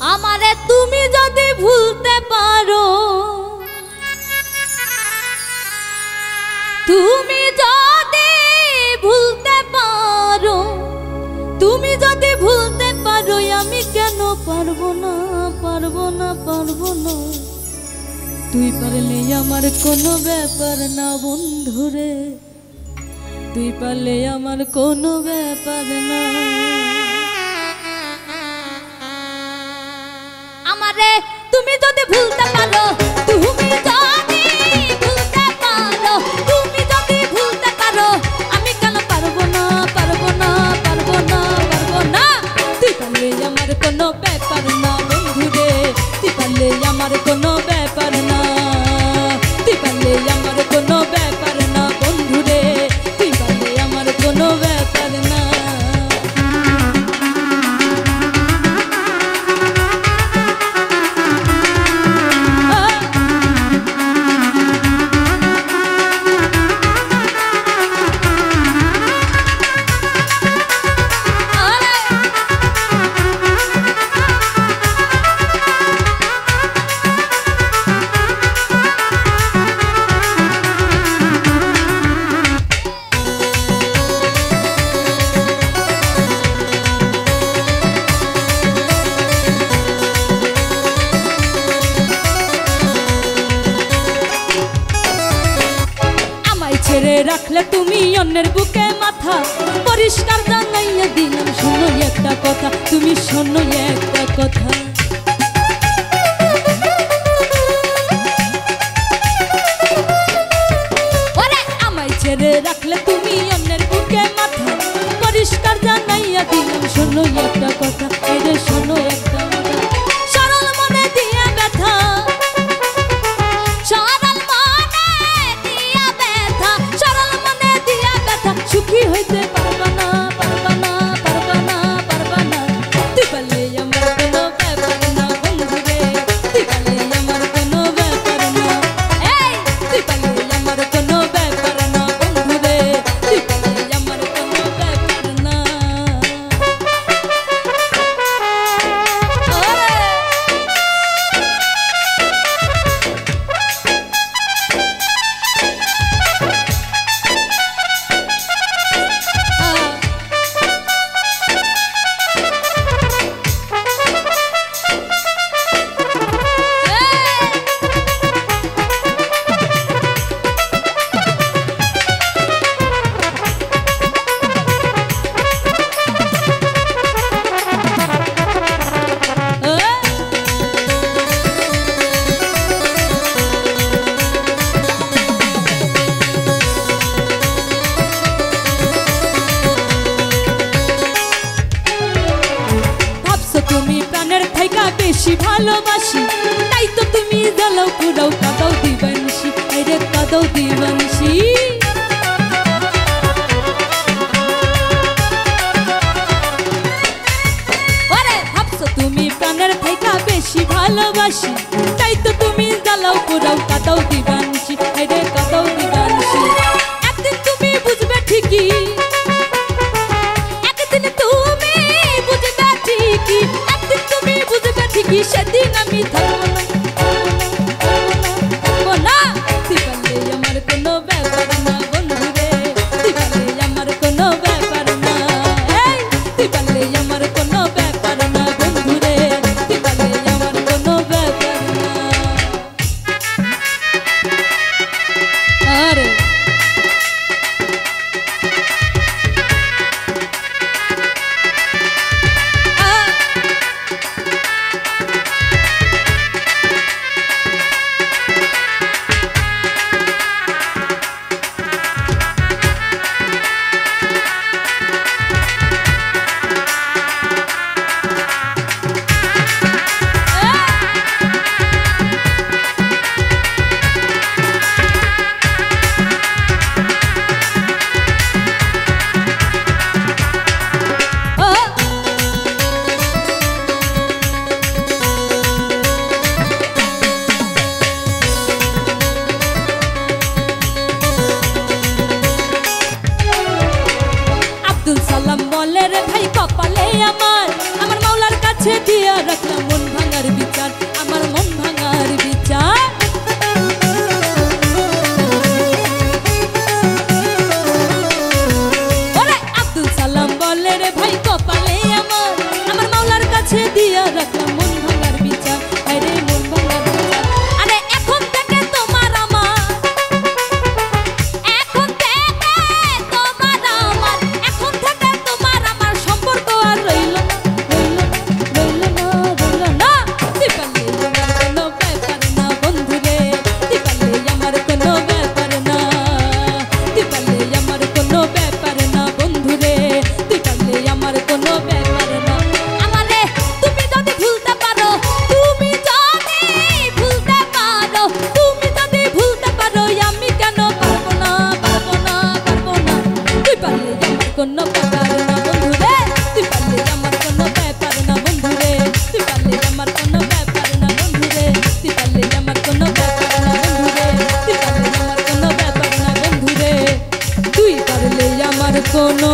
আমারে তুমি যদি ভুলতে পারো, তুমি যদি ভুলতে পারো, তুমি যদি ভুলতে পারো, আমি কেন পারবো না, পারবো না, পারবো না। তুই পারলে আমার কোনো ব্যাপার না বন্ধুরে, তুই পারলে আমার কোনো ব্যাপার না। আমারে তুমি যদি ভুলতে পারো, তুমি যদি ভুলতে পারো, তুমি যদি ভুলতে পারো, আমি কেন পারবো না, পারবো না, পারবো না, পারবো না। তুই পারলে আমার কোনো ব্যাপার না বন্ধুরে, তুই পারলে আমার কোনো ব্যাপার না, তুই পারলে আমার কোনো ব্যাপার না বন্ধুরে, তুই পারলে আমার কোনো ব্যাপার না। ছেড়ে রাখলে তুমি অন্যের বুকে মাথা, পরিষ্কার জানাইয়া দিলাম শোনো একটা কথা, তুমি শোনো একটা কথা। ওরে আমায় ছেড়ে রাখলে তুমি অন্যের বুকে মাথা, পরিষ্কার জানাইয়া দিলাম শোনো একটা কথা, এই রে শোনো একটা কথা। সরল মনে দিয়া ব্যথা, সুখী হইতে পারবা না, পারবা না, পারবা না, পারবা না। তুই পারলে আমার কোনো ব্যাপার না বন্ধুরে, তুই পারলে আমার কোনো ব্যাপার না। এই তুই পারলে আমার কোনো ব্যাপার না বন্ধুরে, তুই পারলে আমার কোনো ব্যাপার না। তুমি প্রাণের থাইকা বেশি ভালোবাসি, তাই তো তুমি জ্বালাও পুরাও কাদাও দিবানসি, আরে কাদাও দিবানসি। ওরে ভাবছো তুমি প্রাণের থাইকা বেশি ভালোবাসি, তাই তো তুমি জ্বালাও পুরাও কাদাও দিবানসি, আরে কাদাও দিবানসি। একদিন তুমি বুঝবে ঠিকই, একদিন তুমি বুঝবে ঠিকই, একদিন তুমি বুঝবে ঠিকই, সেদিন আমি থাকবো না, থাকবো না। তুই পারলে আমার কোনো ব্যাপার না বন্ধুরে, তুই পারলে আমার কোনো ব্যাপার না। এই তুই পারলে আমার কোনো ব্যাপার না বন্ধুরে, তুই পারলে আমার কোনো ব্যাপার না। আরে বলে আমার কোনো